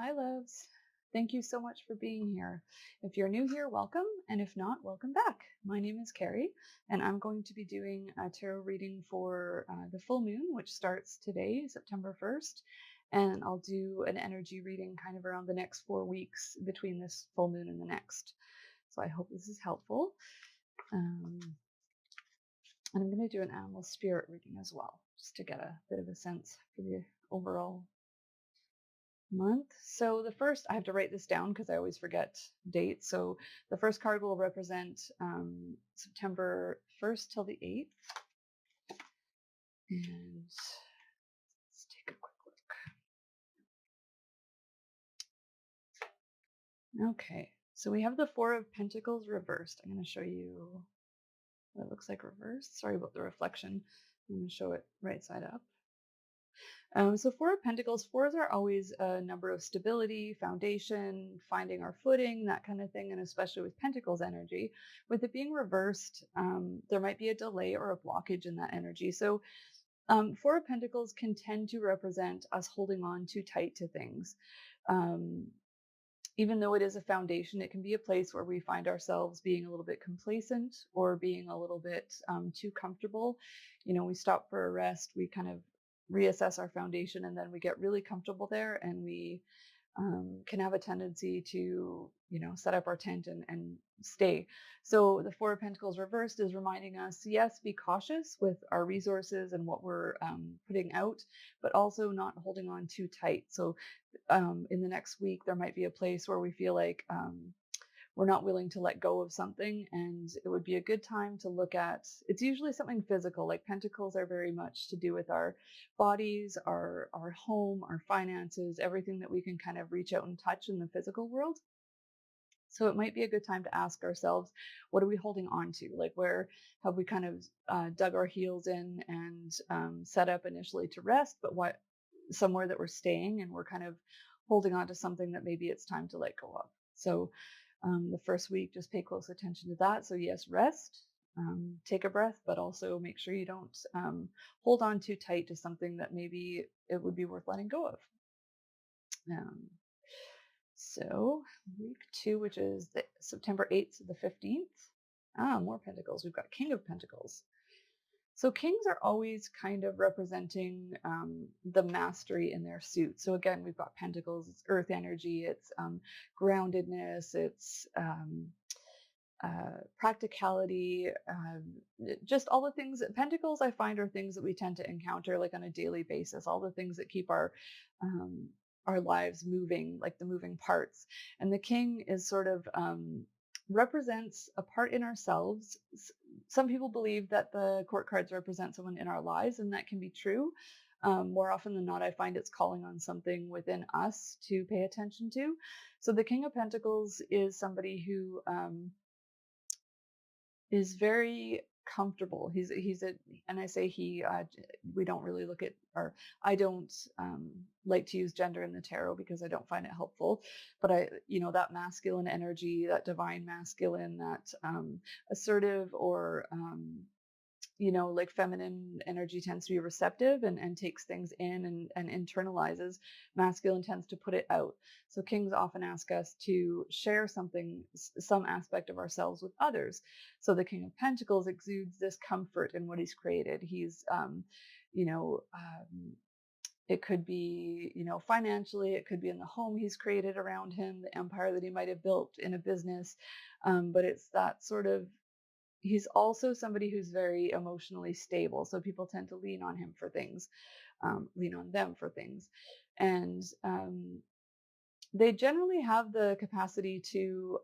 Hi, loves. Thank you so much for being here. If you're new here, welcome. And if not, welcome back. My name is Carrie, and I'm going to be doing a tarot reading for the full moon, which starts today, September 1st. And I'll do an energy reading kind of around the next 4 weeks between this full moon and the next. So I hope this is helpful. And I'm going to do an animal spirit reading as well, just to get a bit of a sense for the overall month. So the first, I have to write this down because I always forget dates. So the first card will represent September 1st till the 8th. And let's take a quick look. Okay, so we have the Four of Pentacles reversed. I'm going to show you what it looks like reversed. Sorry about the reflection. I'm going to show it right side up. So Four of Pentacles, fours are always a number of stability, foundation, finding our footing, that kind of thing, and especially with Pentacles energy. With it being reversed, there might be a delay or a blockage in that energy. So Four of Pentacles can tend to represent us holding on too tight to things. Even though it is a foundation, it can be a place where we find ourselves being a little bit complacent or being a little bit too comfortable. We stop for a rest, we kind of reassess our foundation, and then we get really comfortable there, and we can have a tendency to, set up our tent and stay. So the Four of Pentacles reversed is reminding us, yes, be cautious with our resources and what we're putting out, but also not holding on too tight. So in the next week, there might be a place where we feel like we're not willing to let go of something, and it would be a good time to look at, it's usually something physical. Like Pentacles are very much to do with our bodies, our home, our finances, everything that we can kind of reach out and touch in the physical world. So it might be a good time to ask ourselves, what are we holding on to? Like, where have we kind of dug our heels in and set up initially to rest, but what somewhere that we're staying and we're kind of holding on to something that maybe it's time to let go of. So the first week, just pay close attention to that. So yes, rest, take a breath, but also make sure you don't hold on too tight to something that maybe it would be worth letting go of. So week 2, which is the September 8th to the 15th. More Pentacles. We've got King of Pentacles. So kings are always kind of representing the mastery in their suit. So again, we've got Pentacles, it's earth energy, it's groundedness, it's practicality, just all the things. Pentacles, I find, are things that we tend to encounter like on a daily basis, all the things that keep our lives moving, like the moving parts. And the king is sort of represents a part in ourselves. Some people believe that the court cards represent someone in our lives, and that can be true. More often than not, I find it's calling on something within us to pay attention to. So the King of Pentacles is somebody who is very comfortable. He's a, and I say he, we don't really look at, or I don't like to use gender in the tarot because I don't find it helpful. But that masculine energy, that divine masculine, that assertive or like feminine energy tends to be receptive and takes things in and internalizes. Masculine tends to put it out. So kings often ask us to share something, some aspect of ourselves with others. So the King of Pentacles exudes this comfort in what he's created. He's, it could be, financially, it could be in the home he's created around him, the empire that he might have built in a business. But it's that sort of, he's also somebody who's very emotionally stable. So people tend to lean on him for things, lean on them for things. And they generally have the capacity to,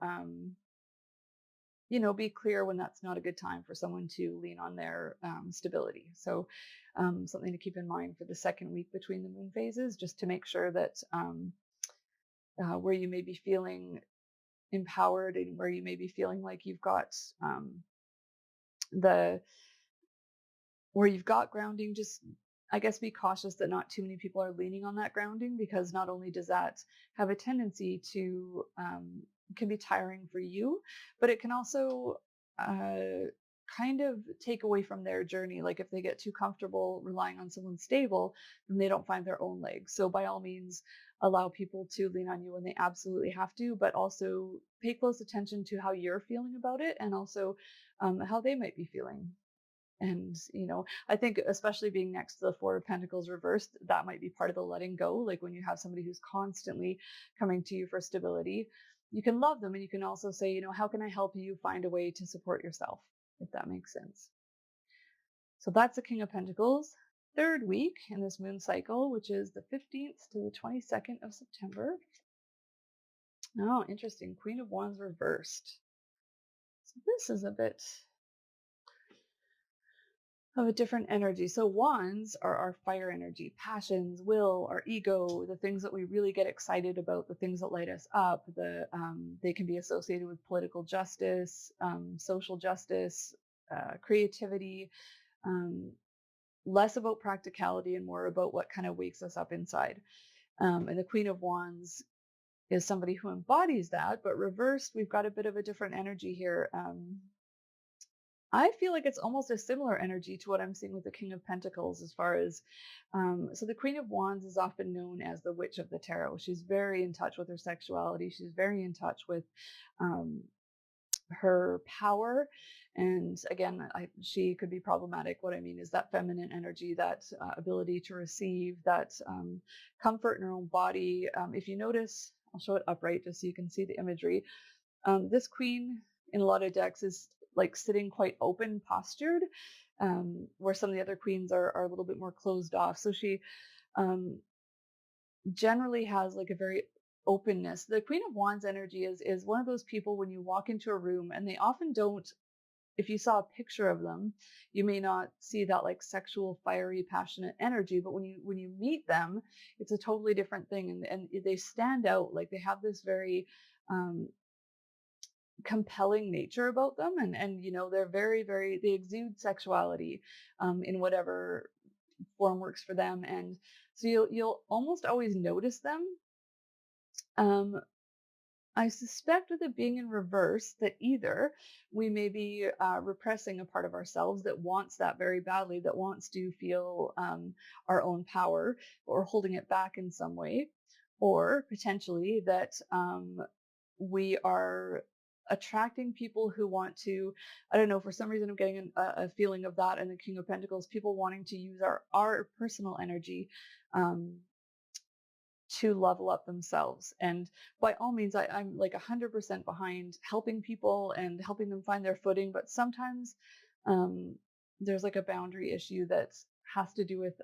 be clear when that's not a good time for someone to lean on their stability. So something to keep in mind for the second week between the moon phases, just to make sure that where you may be feeling empowered and where you may be feeling like you've got where you've got grounding, just, I guess, be cautious that not too many people are leaning on that grounding, because not only does that have a tendency to can be tiring for you, but it can also kind of take away from their journey. Like if they get too comfortable relying on someone stable, then they don't find their own legs. So by all means, allow people to lean on you when they absolutely have to, but also pay close attention to how you're feeling about it, and also how they might be feeling. And, I think especially being next to the Four of Pentacles reversed, that might be part of the letting go. Like when you have somebody who's constantly coming to you for stability, you can love them and you can also say, how can I help you find a way to support yourself, if that makes sense. So that's the King of Pentacles, third week in this moon cycle, which is the 15th to the 22nd of September. Oh, interesting. Queen of Wands reversed. So this is a bit of a different energy. So wands are our fire energy, passions, will, our ego, the things that we really get excited about, the things that light us up. They can be associated with political justice, social justice, creativity, um, less about practicality and more about what kind of wakes us up inside. And the Queen of Wands is somebody who embodies that, but reversed, we've got a bit of a different energy here. I feel like it's almost a similar energy to what I'm seeing with the King of Pentacles as far as, so the Queen of Wands is often known as the Witch of the Tarot. She's very in touch with her sexuality. She's very in touch with um, her power. And again, she could be problematic. What I mean is that feminine energy, that ability to receive, that comfort in her own body. If you notice, I'll show it upright just so you can see the imagery. This queen in a lot of decks is like sitting quite open postured, where some of the other queens are a little bit more closed off. So she um, generally has like a very openness. The Queen of Wands energy is one of those people when you walk into a room and they often don't. If you saw a picture of them, you may not see that like sexual, fiery, passionate energy. But when you meet them, it's a totally different thing, and they stand out. Like they have this very compelling nature about them, and they're very, they exude sexuality in whatever form works for them. And so you'll almost always notice them. um I suspect with it being in reverse that either we may be repressing a part of ourselves that wants that very badly, that wants to feel our own power, or holding it back in some way, or potentially that we are attracting people who want to, I don't know, for some reason I'm getting a feeling of that in the King of Pentacles, people wanting to use our personal energy um, to level up themselves. And by all means, I'm like 100% behind helping people and helping them find their footing. But sometimes um, there's like a boundary issue that has to do with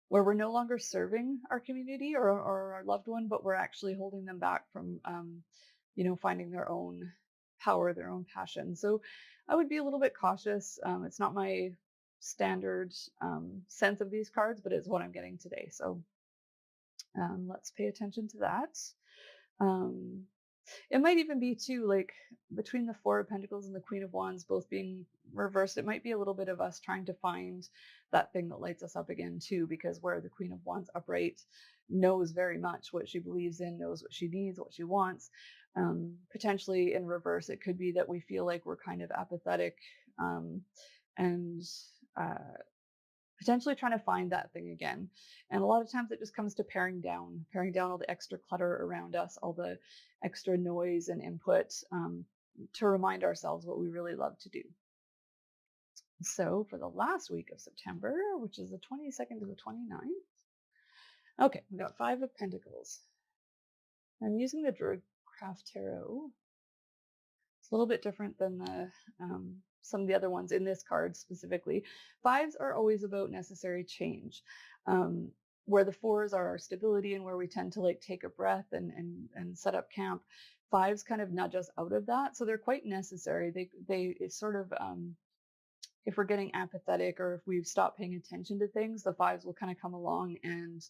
where we're no longer serving our community or our loved one, but we're actually holding them back from, finding their own power, their own passion. So I would be a little bit cautious. It's not my standard sense of these cards, but it's what I'm getting today. So let's pay attention to that. Um, it might even be too, like between the Four of Pentacles and the Queen of Wands both being reversed, it might be a little bit of us trying to find that thing that lights us up again too, because where the Queen of Wands upright knows very much what she believes in, knows what she needs, what she wants. Potentially in reverse, it could be that we feel like we're kind of apathetic and uh, potentially trying to find that thing again. And a lot of times it just comes to paring down all the extra clutter around us, all the extra noise and input, to remind ourselves what we really love to do. So for the last week of September, which is the 22nd to the 29th, okay, we got Five of Pentacles. I'm using the Druidcraft Tarot. It's a little bit different than the some of the other ones in this card specifically. Fives are always about necessary change, where the fours are our stability and where we tend to like take a breath and set up camp. Fives kind of nudge us out of that, so they're quite necessary. They it's sort of if we're getting apathetic or if we've stopped paying attention to things, the fives will kind of come along and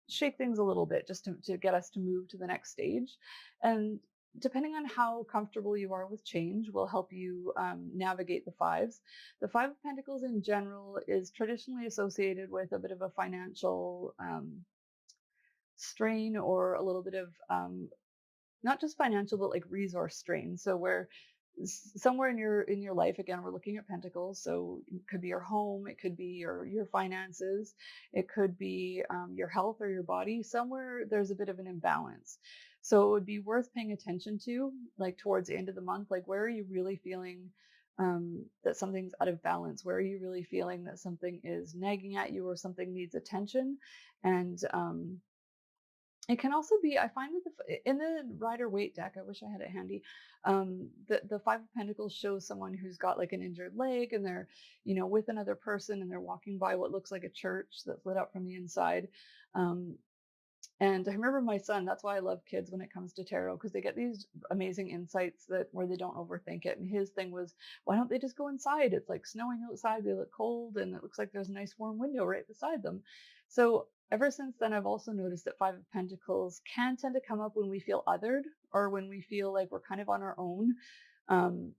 shake things a little bit just to get us to move to the next stage. And depending on how comfortable you are with change will help you navigate the fives. The Five of Pentacles in general is traditionally associated with a bit of a financial strain, or a little bit of not just financial, but like resource strain. So where somewhere in your life, again, we're looking at pentacles, so it could be your home, it could be your finances, it could be your health or your body. Somewhere there's a bit of an imbalance, so it would be worth paying attention to, like towards the end of the month, like where are you really feeling that something's out of balance, where are you really feeling that something is nagging at you or something needs attention. And it can also be, I find that in the Rider Waite deck, I wish I had it handy. The Five of Pentacles shows someone who's got like an injured leg, and they're, with another person, and they're walking by what looks like a church that's lit up from the inside. Um, and I remember my son, that's why I love kids when it comes to tarot, because they get these amazing insights that where they don't overthink it. And his thing was, why don't they just go inside? It's like snowing outside, they look cold, and it looks like there's a nice warm window right beside them. So ever since then, I've also noticed that Five of Pentacles can tend to come up when we feel othered, or when we feel like we're kind of on our own. Um,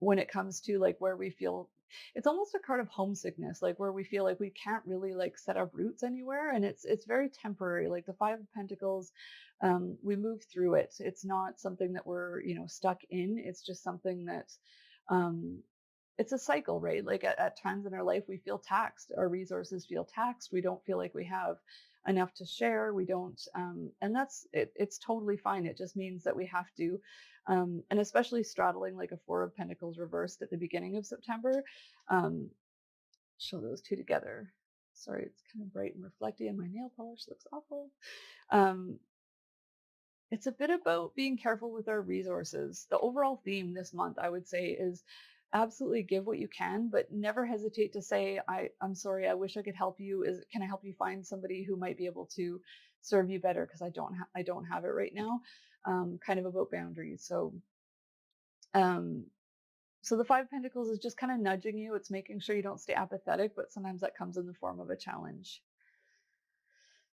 when it comes to like where we feel, it's almost a card of homesickness, like where we feel like we can't really like set our roots anywhere, and it's very temporary. Like the Five of Pentacles, we move through it. It's not something that we're stuck in. It's just something that um it's a cycle, right? Like at times in our life, we feel taxed. Our resources feel taxed. We don't feel like we have enough to share. We don't, and that's it. It's totally fine. It just means that we have to, and especially straddling like a Four of Pentacles reversed at the beginning of September. Um, show those two together. Sorry, it's kind of bright and reflecty, and my nail polish looks awful. Um, it's a bit about being careful with our resources. The overall theme this month, I would say, is absolutely give what you can, but never hesitate to say, I'm sorry, I wish I could help you. Can I help you find somebody who might be able to serve you better? Because I don't have it right now. Kind of about boundaries. Um, so the Five of Pentacles is just kind of nudging you. It's making sure you don't stay apathetic, but sometimes that comes in the form of a challenge.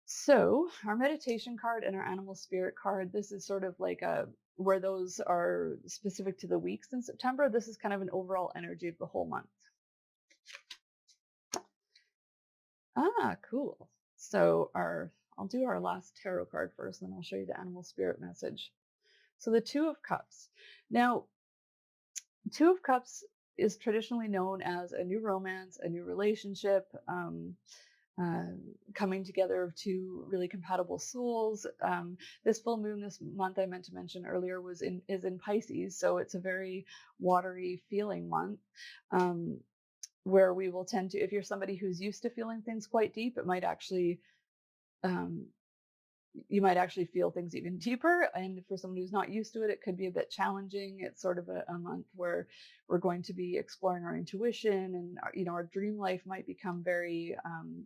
So our meditation card and our animal spirit card, this is sort of like a where those are specific to the weeks in September. This is kind of an overall energy of the whole month. Ah, cool. So I'll do our last tarot card first, then I'll show you the animal spirit message. So the Two of Cups. Now, Two of Cups is traditionally known as a new romance, a new relationship. Uh, Coming together of two really compatible souls. This full moon this month, I meant to mention earlier, is in Pisces, so it's a very watery feeling month, where we will tend to, if you're somebody who's used to feeling things quite deep, it might actually um, you might actually feel things even deeper. And for someone who's not used to it, it could be a bit challenging. It's sort of a month where we're going to be exploring our intuition, and our dream life might become very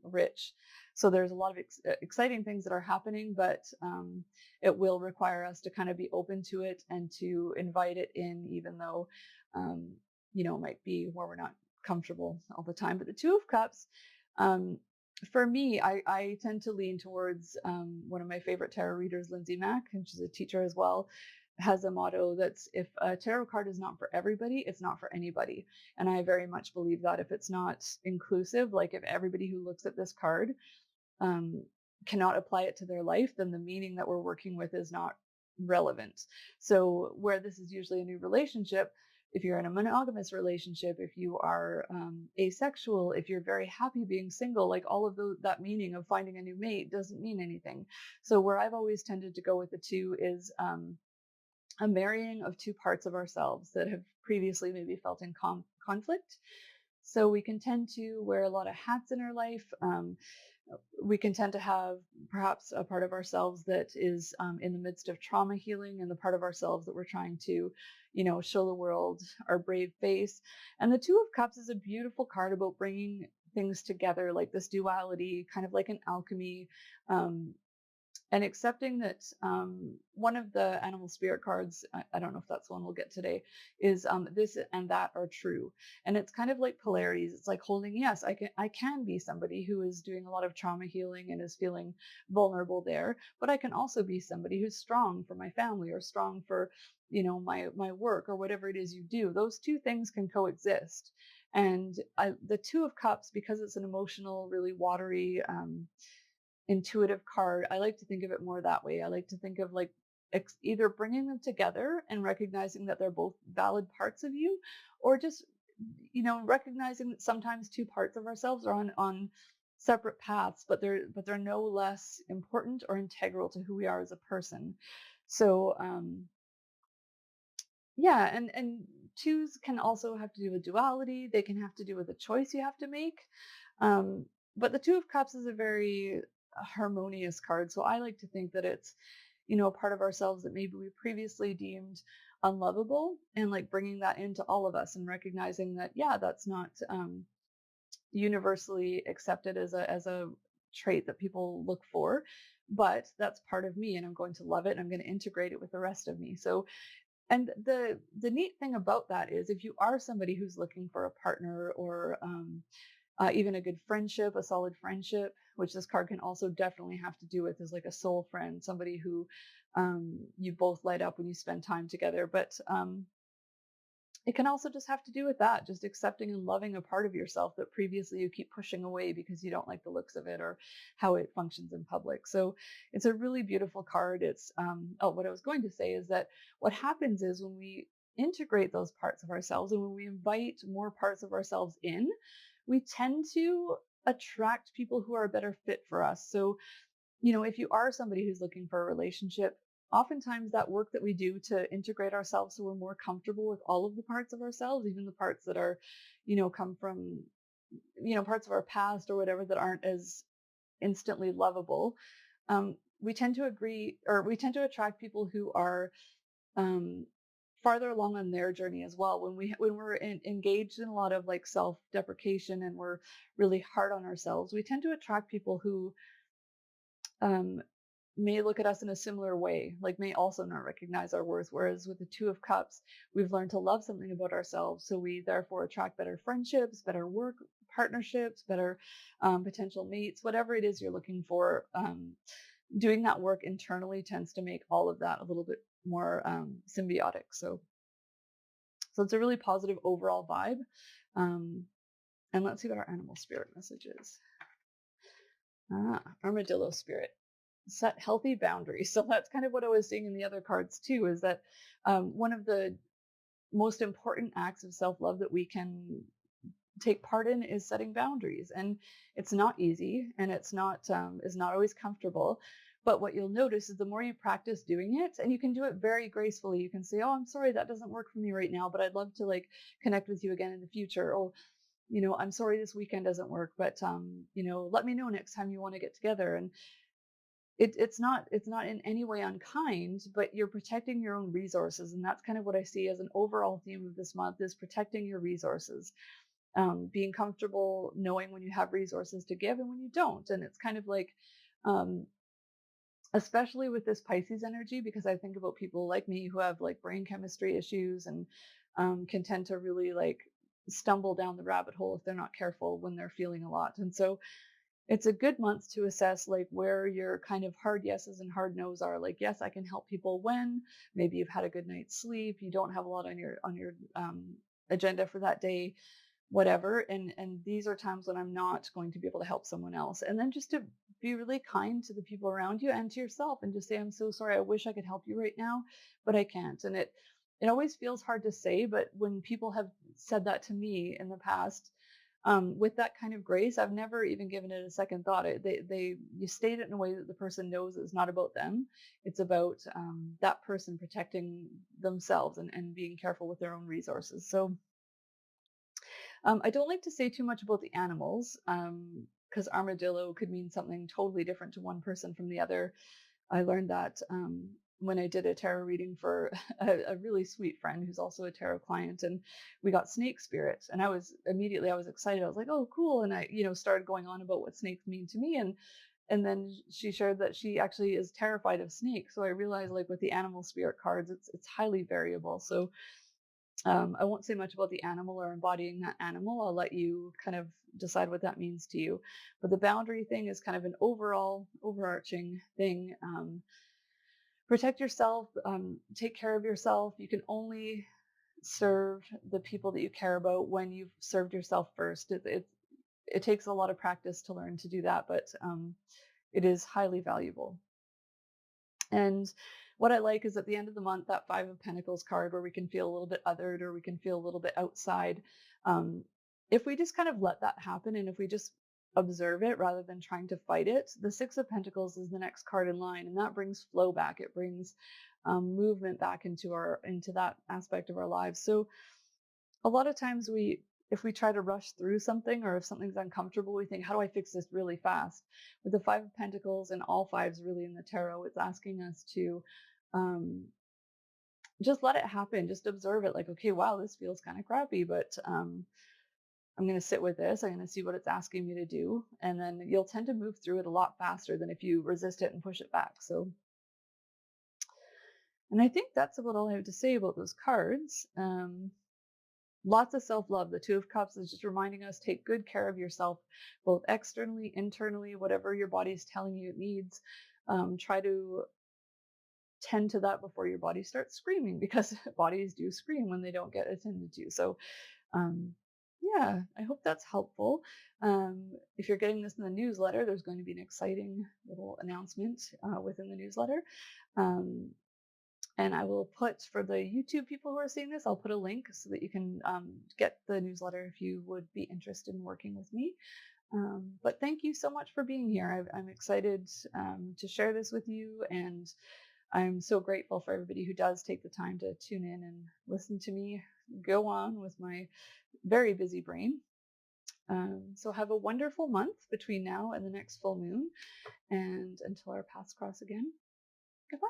rich. So there's a lot of exciting things that are happening, but it will require us to kind of be open to it and to invite it in, even though um, it might be where we're not comfortable all the time. But the Two of Cups, um, for me, I tend to lean towards one of my favorite tarot readers, Lindsay Mack, and she's a teacher as well, has a motto that's, if a tarot card is not for everybody, it's not for anybody. And I very much believe that if it's not inclusive, like if everybody who looks at this card um, cannot apply it to their life, then the meaning that we're working with is not relevant. So where this is usually a new relationship, if you're in a monogamous relationship, if you are asexual, if you're very happy being single, like all of that meaning of finding a new mate doesn't mean anything. So where I've always tended to go with the two is a marrying of two parts of ourselves that have previously maybe felt in conflict. So we can tend to wear a lot of hats in our life. We can tend to have perhaps a part of ourselves that is in the midst of trauma healing, and the part of ourselves that we're trying to, show the world our brave face. And the Two of Cups is a beautiful card about bringing things together, like this duality, kind of like an alchemy. Um, and accepting that one of the animal spirit cards, I don't know if that's the one we'll get today, is this and that are true. And it's kind of like polarities. It's like holding, yes, I can be somebody who is doing a lot of trauma healing and is feeling vulnerable there, but I can also be somebody who's strong for my family, or strong for my work, or whatever it is you do. Those two things can coexist. And the Two of Cups, because it's an emotional, really watery, intuitive card, I like to think of it more that way. I like to think of like either bringing them together and recognizing that they're both valid parts of you, or just recognizing that sometimes two parts of ourselves are on separate paths, but they're no less important or integral to who we are as a person. So yeah, and twos can also have to do with duality. They can have to do with a choice you have to make. Um, but the Two of Cups is a very harmonious card. So I like to think that it's, a part of ourselves that maybe we previously deemed unlovable, and like bringing that into all of us and recognizing that, yeah, that's not universally accepted as a trait that people look for, but that's part of me and I'm going to love it and I'm going to integrate it with the rest of me. So, and the neat thing about that is, if you are somebody who's looking for a partner, or even a good friendship, a solid friendship, which this card can also definitely have to do with, is like a soul friend, somebody who you both light up when you spend time together. But it can also just have to do with that, just accepting and loving a part of yourself that previously you keep pushing away because you don't like the looks of it or how it functions in public. So it's a really beautiful card. It's what I was going to say is that what happens is, when we integrate those parts of ourselves and when we invite more parts of ourselves in, we tend to attract people who are a better fit for us. So, if you are somebody who's looking for a relationship, oftentimes that work that we do to integrate ourselves so we're more comfortable with all of the parts of ourselves, even the parts that are, come from, parts of our past or whatever that aren't as instantly lovable, we tend to agree, or we tend to attract people who are um, farther along on their journey as well. When we're engaged in a lot of like self-deprecation and we're really hard on ourselves, we tend to attract people who um, may look at us in a similar way, like may also not recognize our worth. Whereas with the Two of Cups, we've learned to love something about ourselves. So we therefore attract better friendships, better work partnerships, better potential mates, whatever it is you're looking for. Doing that work internally tends to make all of that a little bit more symbiotic. So it's a really positive overall vibe. Um, and let's see what our animal spirit message is. Armadillo spirit. Set healthy boundaries. So that's kind of what I was seeing in the other cards too, is that one of the most important acts of self-love that we can take part in is setting boundaries. And it's not easy, and it's not is not always comfortable. But what you'll notice is, the more you practice doing it, and you can do it very gracefully, you can say, oh, I'm sorry, that doesn't work for me right now, but I'd love to like connect with you again in the future. Oh, I'm sorry this weekend doesn't work, but let me know next time you want to get together. And it's not in any way unkind, but you're protecting your own resources. And that's kind of what I see as an overall theme of this month, is protecting your resources, being comfortable knowing when you have resources to give and when you don't. And it's kind of like, um, especially with this Pisces energy, because I think about people like me who have like brain chemistry issues, and can tend to really like stumble down the rabbit hole if they're not careful when they're feeling a lot. And so it's a good month to assess like where your kind of hard yeses and hard nos are. Like, yes, I can help people when maybe you've had a good night's sleep, you don't have a lot on your agenda for that day, whatever. And these are times when I'm not going to be able to help someone else. And then just to be really kind to the people around you and to yourself, and just say, I'm so sorry, I wish I could help you right now, but I can't. And it always feels hard to say, but when people have said that to me in the past, with that kind of grace, I've never even given it a second thought. You state it in a way that the person knows it's not about them. It's about that person protecting themselves, and being careful with their own resources. So I don't like to say too much about the animals, because armadillo could mean something totally different to one person from the other. I learned that when I did a tarot reading for a really sweet friend who's also a tarot client, and we got snake spirit, and I was excited. I was like, oh, cool. And I, started going on about what snakes mean to me. And then she shared that she actually is terrified of snakes. So I realized, like, with the animal spirit cards, it's highly variable. So I won't say much about the animal or embodying that animal. I'll let you kind of decide what that means to you. But the boundary thing is kind of an overall overarching thing. Protect yourself, take care of yourself. You can only serve the people that you care about when you've served yourself first. It takes a lot of practice to learn to do that, but it is highly valuable. And what I like is at the end of the month, that Five of Pentacles card where we can feel a little bit othered or we can feel a little bit outside. Um, if we just kind of let that happen and if we just observe it rather than trying to fight it, the Six of Pentacles is the next card in line, and that brings flow back. It brings movement back into that aspect of our lives. So a lot of times if we try to rush through something or if something's uncomfortable, we think, how do I fix this really fast? With the Five of Pentacles and all fives really in the tarot, it's asking us to um, just let it happen. Just observe it like, okay, wow, this feels kind of crappy, but I'm going to sit with this. I'm going to see what it's asking me to do. And then you'll tend to move through it a lot faster than if you resist it and push it back. So, and I think that's about all I have to say about those cards. Lots of self-love. The Two of Cups is just reminding us, take good care of yourself, both externally, internally, whatever your body is telling you it needs. Try to tend to that before your body starts screaming, because bodies do scream when they don't get attended to. So, um, yeah, I hope that's helpful. If you're getting this in the newsletter, there's going to be an exciting little announcement within the newsletter. Um, and I will put, for the YouTube people who are seeing this, I'll put a link so that you can get the newsletter if you would be interested in working with me. But thank you so much for being here. I'm excited to share this with you, and I'm so grateful for everybody who does take the time to tune in and listen to me go on with my very busy brain. So have a wonderful month between now and the next full moon, and until our paths cross again, goodbye.